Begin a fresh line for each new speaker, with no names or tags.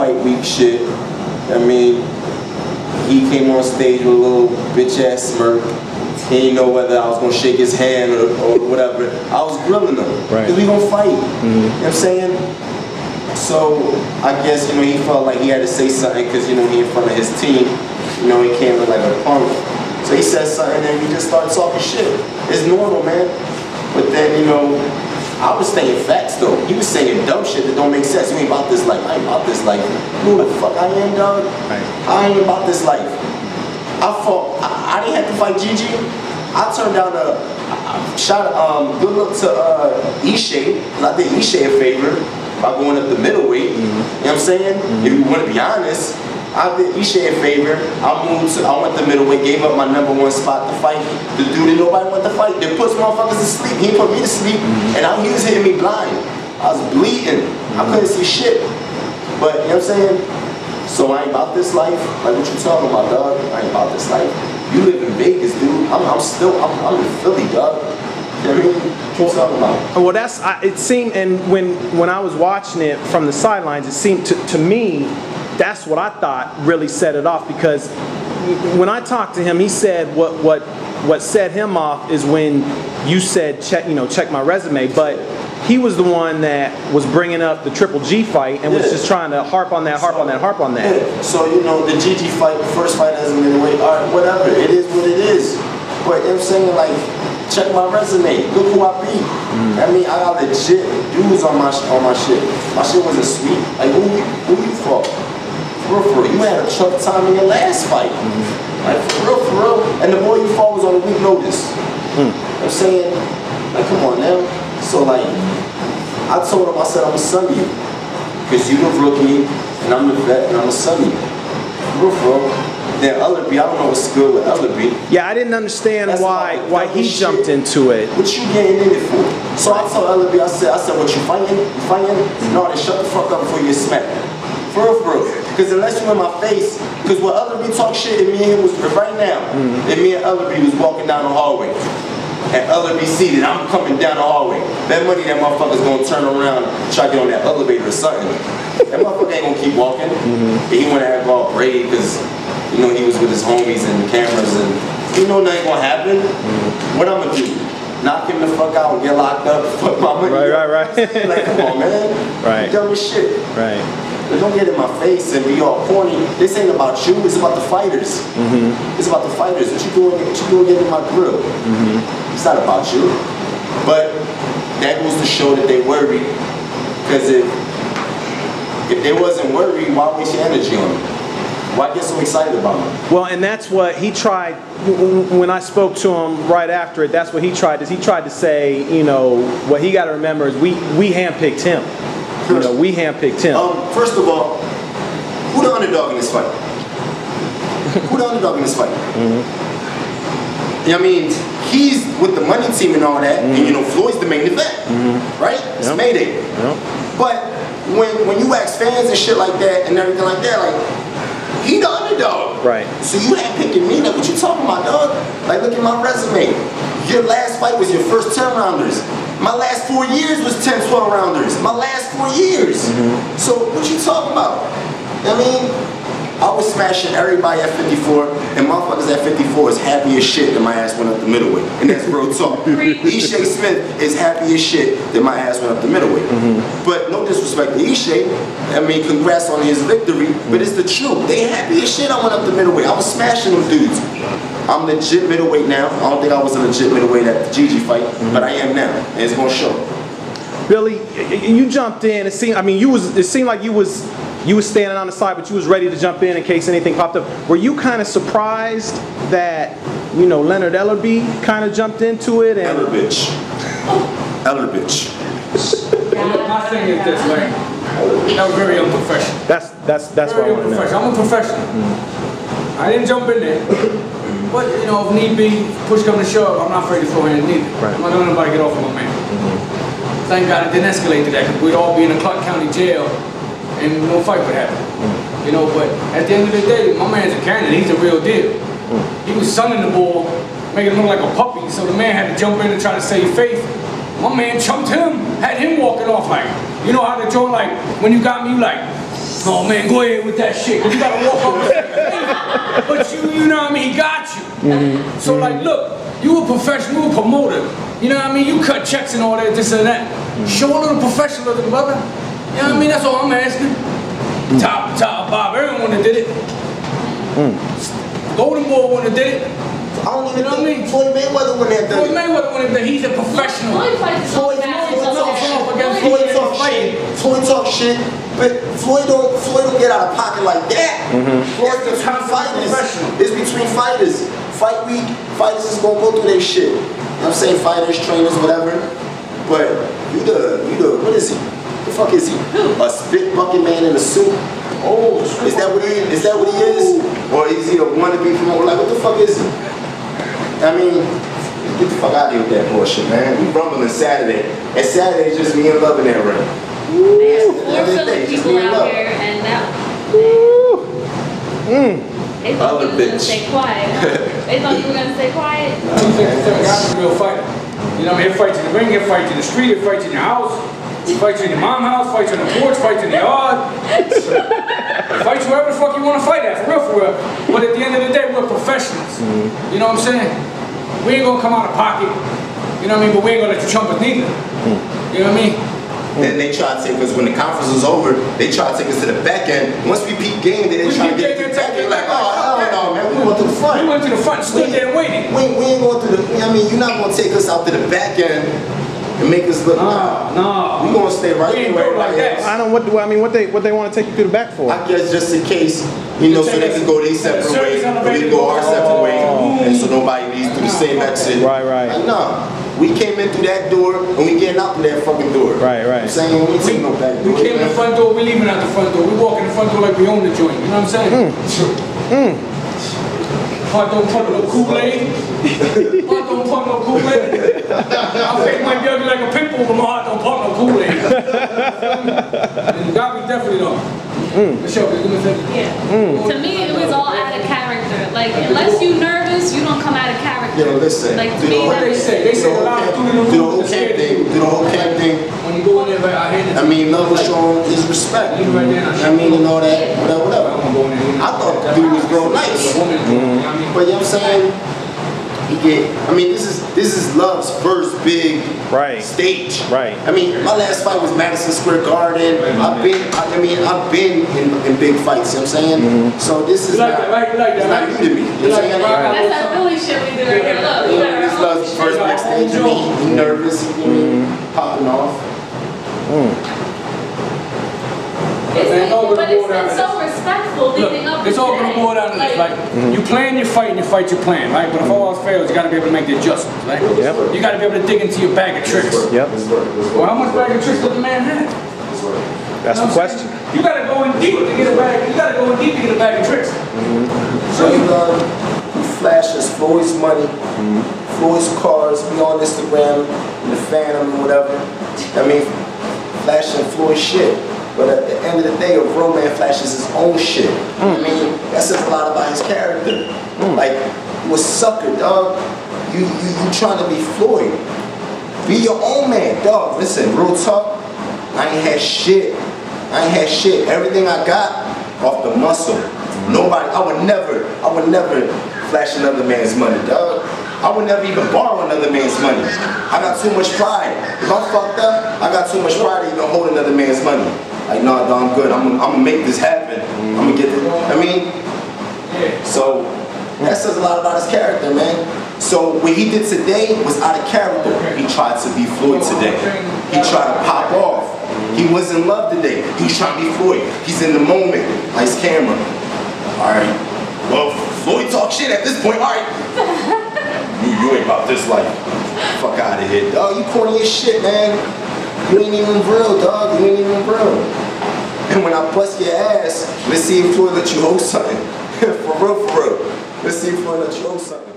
fight week shit. I mean, he came on stage with a little bitch-ass smirk. He didn't know whether I was going to shake his hand or whatever. I was grilling him.
Right.
Because we going to fight. You know what I'm saying? So, I guess, you know, he felt like he had to say something because, you know, he in front of his team. You know, he came in like a punk. So he said something and we just started talking shit. It's normal, man. But then, you know, I was saying facts though. He was saying dumb shit that don't make sense. You ain't about this life. I ain't about this life. Who the fuck I am, dog?
Right.
I ain't about this life. I didn't have to fight Gigi. I turned down good luck to Ishe. I did Ishe a favor by going up the middleweight. You know what I'm saying? If you want to be honest, I did Ishe a favor. I went to middleweight, gave up my #1 spot to fight the dude that nobody wanted to fight. That puts motherfuckers to sleep. He put me to sleep, and he was hitting me blind. I was bleeding. I couldn't see shit. But you know what I'm saying? So I ain't about this life. Like what you talking about, dog? I ain't about this life. You live in Vegas, dude. I'm in Philly, dog. You know what I mean? What you talking about?
Well, it seemed, and when I was watching it from the sidelines, it seemed to me, that's what I thought really set it off, because when I talked to him, he said what set him off is when you said check my resume, but he was the one that was bringing up the Triple G fight and was just trying to harp on that.
Yeah. So, you know, the GG fight, the first fight as a middleweight, all right, whatever. It is what it is. But you know what I'm saying, like, check my resume. Look who I beat. I mean, I got legit dudes on my shit. My shit wasn't sweet. Like, who you fought? For real. You had a tough time in your last fight. Like, for real. And the boy you fought was on a week notice. You know what I'm saying? Like, come on now. So, like, I told him, I said, I'm going to son you. Because you the rookie, and I'm the vet, and I'm going to son you. Real. Then Ellerbe, I don't know what's good with Ellerbe.
Yeah, I didn't understand why he jumped into it.
What you getting in it for? So I told Ellerbe, I said, what, you fighting? You fighting? No, then shut the fuck up before you get smacked. For real. Because unless you in my face, because when Ellerbe talk shit, and me and him was, right now, and me and Ellerbe was walking down the hallway. And Ellerbe seated, I'm coming down the hallway. That money, that motherfucker's gonna turn around and try to get on that elevator or something. That motherfucker ain't gonna keep walking. And he wanna act all brave because, you know, he was with his homies and cameras and, you know, nothing gonna happen. What I'm gonna do? Knock him the fuck out and get locked up, fuck my money.
Right.
Like, come on, man.
Right.
You dumb as shit.
Right.
But don't get in my face and be all corny. This ain't about you, it's about the fighters. It's about the fighters. What you doing getting in my grill? It's not about you. But that goes to show that they worried. Because if they wasn't worried, why waste your energy on them? Why get so excited about them?
Well, and that's what he tried, when I spoke to him right after it, that's what he tried. He tried to say, you know, what he got to remember is we handpicked him. You know, we handpicked him.
First of all, who the underdog in this fight? Who the underdog in this fight? I mean, he's with the money team and all that, and you know, Floyd's the main event, right? It's Mayday. But when you ask fans and shit like that and everything like that, like, he the underdog.
Right.
So you ain't picking me. Like, what you talking about, dog? Like, look at my resume. Your last fight was your first 10-rounders. My last 4 years was 10, 12-rounders. My last 4 years. So what you talking about? I mean, I was smashing everybody at 54, and motherfuckers at 54 is happy as shit that my ass went up the middleweight. And that's real talk. Ishe Smith is happy as shit that my ass went up the middleweight. But no disrespect to Ishe. I mean, congrats on his victory, but it's the truth. They happy as shit I went up the middleweight. I was smashing them dudes. I'm legit middleweight now. I don't think I was a legit middleweight at the Gigi fight, but I am now, and it's gonna show.
Billy, you jumped in. It seemed, I mean, it seemed like you was standing on the side, but you was ready to jump in case anything popped up. Were you kind of surprised that, you know, Leonard Ellerbe kind of jumped into it? And
Ellerbe.
My thing is this, like, that was very unprofessional.
That's what I want to know.
I'm a professional. I didn't jump in there, but you know, if need be, push come to shove, I'm not afraid to throw hands neither.
Right.
I'm not letting nobody get off of my man. Thank God it didn't escalate to that, because we'd all be in a Clark County jail and no fight would happen. You know, but at the end of the day, my man's a candidate, he's a real deal. He was sunning the bull, making him look like a puppy, so the man had to jump in and try to save face. My man chumped him, had him walking off like, you know how the joint, like, when you got me, you like, Oh man, go ahead with that shit. You gotta walk up with that. But you know what I mean? He got you. So like, look, you a professional, you a promoter. You know what I mean? You cut checks and all that, this and that. Show a little professionalism, brother. You know what I mean? That's all I'm asking. Top, Bob, everyone that did it. Golden Boy wouldn't have did it.
I don't even know what I mean. Floyd Mayweather wouldn't have done it.
Floyd Mayweather wouldn't have done it. He's a professional.
Floyd talk shit, but Floyd don't get out of pocket like that. Floyd's between fighters. It's between fighters. Fight week, fighters is gonna go through their shit. You know what I'm saying? Fighters, trainers, whatever. But you the what is he? The fuck is he? A spit bucket man in a suit? Oh, is that what he is? Is that what he is? Or is he a wannabe promoter? Like, what the fuck is he? I mean, get the fuck out of here with that bullshit, man. We rumbling Saturday. And Saturday is just me and Love in that ring.
There's 4 Philly people out here, and that. They thought you were gonna stay quiet. They thought you were gonna stay quiet.
You think that's a real fighter? You know what I mean? He fights in the ring, he fights in the street, he fights in your house. He fights in your mom's house, fights on the porch, fights in the yard. Fights wherever the fuck you want to fight at, for real. But at the end of the day, we're professionals. You know what I'm saying? We ain't gonna come out of pocket. You know what I mean? But we ain't gonna let you chump us neither. You know what I mean?
Then they try to take us, when the conference was over, they try to take us to the back end. Once we peak game, they try to get to the back end. Like, oh, hell no, man. We went to the front.
We went to the front, stood there waiting.
We ain't going to the, I mean, you're not going to take us out to the back end and make us look.
No.
We're going to stay right
there. Like that.
I don't, what they want to take you through the back for?
I guess just in case, you know, so they can go their separate ways, we can go our separate way, and so nobody needs to do the same exit.
Right.
Like, nah. We came in through that door, and we getting out through that fucking door.
Right.
I'm saying we ain't taking no back door.
We came in the front door, we leaving out the front door. We walk in the front door like we own the joint. You know what I'm saying? Heart don't pump no Kool-Aid. Heart don't pump no Kool-Aid. Our face might be ugly like a pimple, but my heart don't pump no Kool-Aid. And God, we definitely don't.
To me, it was all out of character. Like, unless you nervous, you don't come out of character.
You know, listen.
Like, to
me,
what they say a lot of
do the whole camp thing. Do the whole camp thing.
When you go in there, I
mean, Love was showing his respect. I mean, and all that, whatever. I thought the dude was real nice. But you know what I'm saying? I mean, this is Love's first big stage.
Right.
I mean, my last fight was Madison Square Garden. I've been in big fights. You know what I'm saying? So this is not new to me. You know what I'm saying?
That's that Philly shit we did right here. Look,
this is Love's first big stage. I mean, he's nervous. Popping off.
But it's been so respectful leading up to
it's all going to boil down to this, like, you plan your fight and you fight your plan, right? But if all else fails, you got to be able to make the adjustments, right?
Yep.
You got to be able to dig into your bag of tricks.
Yep.
Well, how much bag of tricks does the man have?
That's the question.
You got to go in deep to get a bag. You got to go in deep to get a bag of tricks.
So he flashes Floyd's money, Floyd's cars, be on Instagram, in the Phantom and whatever. I mean, flashing Floyd's shit. But at the end of the day, a real man flashes his own shit. I mean, that says a lot about his character. Like, you a sucker, dog. You trying to be Floyd. Be your own man, dog. Listen, real talk, I ain't had shit. Everything I got off the muscle. Nobody, I would never flash another man's money, dog. I would never even borrow another man's money. I got too much pride. If I'm fucked up, I got too much pride to even hold another man's money. Like, nah, dog, I'm good. I'm gonna make this happen. I'm gonna get this. I mean, so that says a lot about his character, man. So what he did today was out of character. He tried to be Floyd today. He tried to pop off. He was in love today. He was trying to be Floyd. He's in the moment. Nice camera. All right. Well, Floyd talk shit at this point. All right. You ain't about this life. Fuck out of here, dog. You corny as shit, man. You ain't even real, dog. You ain't even real. And when I bust your ass, let's see if Floyd let you hold something. For real. Let's see if Floyd let you hold something.